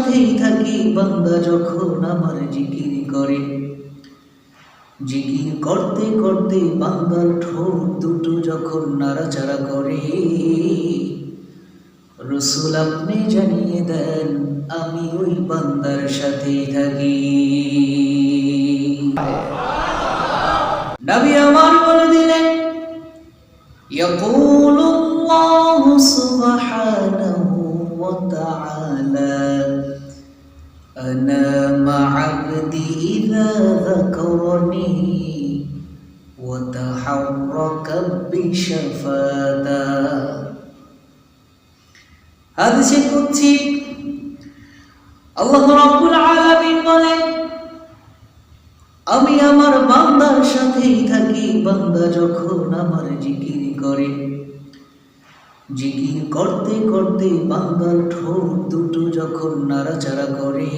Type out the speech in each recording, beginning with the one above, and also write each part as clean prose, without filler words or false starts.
সাথেই থাকি বান্দা যখন আমার জিকির করে। জিকির করতে করতে বান্দার ঠোঁট দুটো যখন নাড়াচাড়া করে, রাসূল আপনি জানিয়ে দেন আমি ওই বান্দার সাথেই থাকি। নবী আমার বলে দিলেন, ইয়াকুলুল্লাহু সুবহানাহু ওয়া তাআলা আনা মা'a আবদি ইযা যাকারানি ওয়া তাহাররাকা বিশাফাতা। হাদিসে কুদসি আল্লাহ রাব্বুল আলামিন বলেন, আমি আমার বান্দার সাথেই থাকি বান্দা যখন আমার জিকির করে। জিকির করতে করতে বান্দার ঠোঁট দুটো যখন নাড়াচাড়া করে,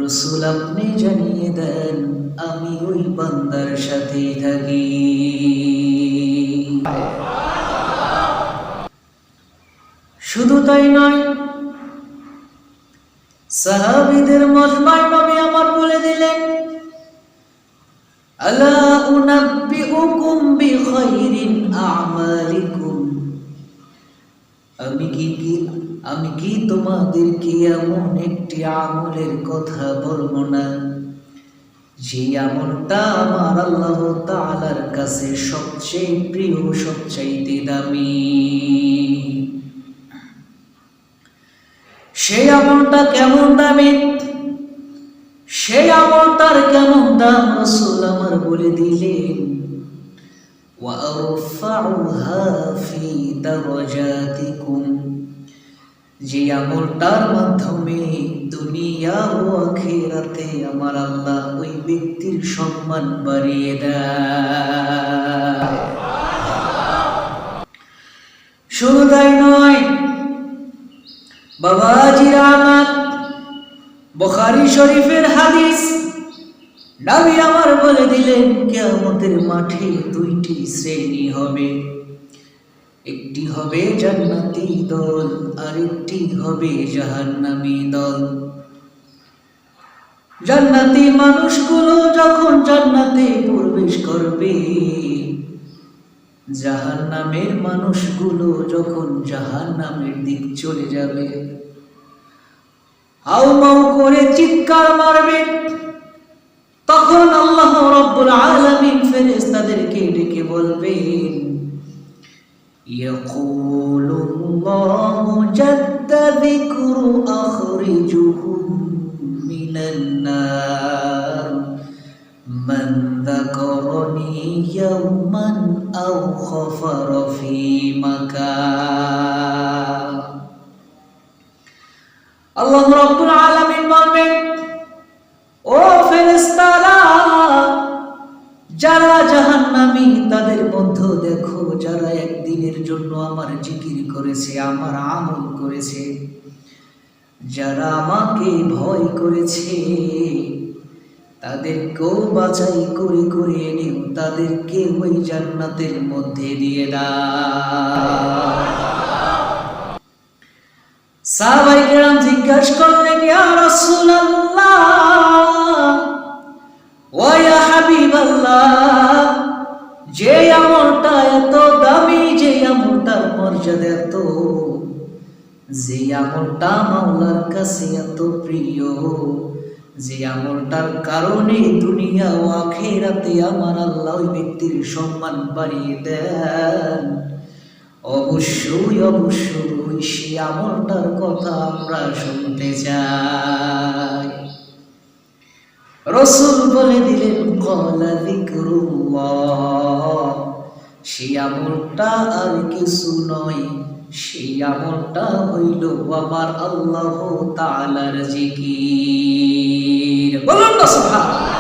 রাসূল আপনি জানিয়ে দেন আমি ওই বান্দার সাথেই থাকি। শুধু তাই নয়, সাহাবীদের মজমায় নবী আমার বলে দিলেন, আলা উনাব্বিউকুম বিখাইরিন আমালিকুম, আমি কি তোমাদেরকে এমন একটি আমলের কথা বলবো না যে আমলটা আমার আল্লাহ তাআলার কাছে সবচেয়ে প্রিয়, সবচাইতে দামি। সেই আমলটা কেমন দামি, সেই আমলটার কেমন দাম রাসূল আমার বলে দিলেন, ওয়া আরফাউহা ফি দারাজাতিকুম, যে আমলটার মাধ্যমে দুনিয়া ও আখিরাতে আমার আল্লাহ ওই ব্যক্তির সম্মান বাড়িয়ে দেয়। শুধু তাই নয় বাবাজিরা আমার, বুখারী শরীফের হাদিস, নবী আমার বলে দিলেন কিয়ামতের মাঠে দুইটি শ্রেণী হবে, একটি হবে জান্নাতি দল, আরেকটি হবে জাহান্নামী দল। জান্নাতি মানুষগুলো যখন জান্নাতে প্রবেশ করবে, জাহান্নামের মানুষগুলো যখন জাহান্নামের দিক চলে যাবে, হাউমাউ করে চিৎকার মারবে, তখন আল্লাহ রাব্বুল আলামিন ফেরেশতাদেরকে ডেকে বলবেন, ইয়াকুলুল্লাহু জাদ্দা যিকরু আখরিজুহুম মিনান নার মান যাকারানি ইয়াওমান আও খাফারা ফি মাকান। আল্লাহ রাব্বুল আলামিন বলবেন, ও ফেরেশতারা, যারা জাহান্নামী তাদের মধ্যে দেখো, যারা একদিনের জন্য আমার জিকির করেছে, আমার আমল করেছে, যারা আমাকে ভয় করেছে, তাদেরকেও বাছাই করে করে এনে তাদেরকে ওই জান্নাতের মধ্যে দিয়ে দাও। সাহাবায়ে কেরাম জিজ্ঞাসা করলেন, ইয়া রাসূলুল্লাহ ওয়া ইয়া হাবিবাল্লাহ, যে আমলটা এত দামি, যে আমলটার মর্যাদা এত, যে আমলটা মাওলার কাছে এত প্রিয়, যে আমলটার কারণে দুনিয়া ও আখিরাতে আমার আল্লাহ ওই ব্যক্তির সম্মান বাড়িয়ে দেন, অবশ্যই অবশ্যই সেই আমলটার কথা আমরা শুনতে চাই। রাসূল বলে দিলেন, ক্বালা যিকরুল্লাহ, সেই আমলটা আর কিছু নয়, সেই আমলটা হইল আমার আল্লাহ তাআলার জিকির। বলুন না সুবহানাল্লাহ।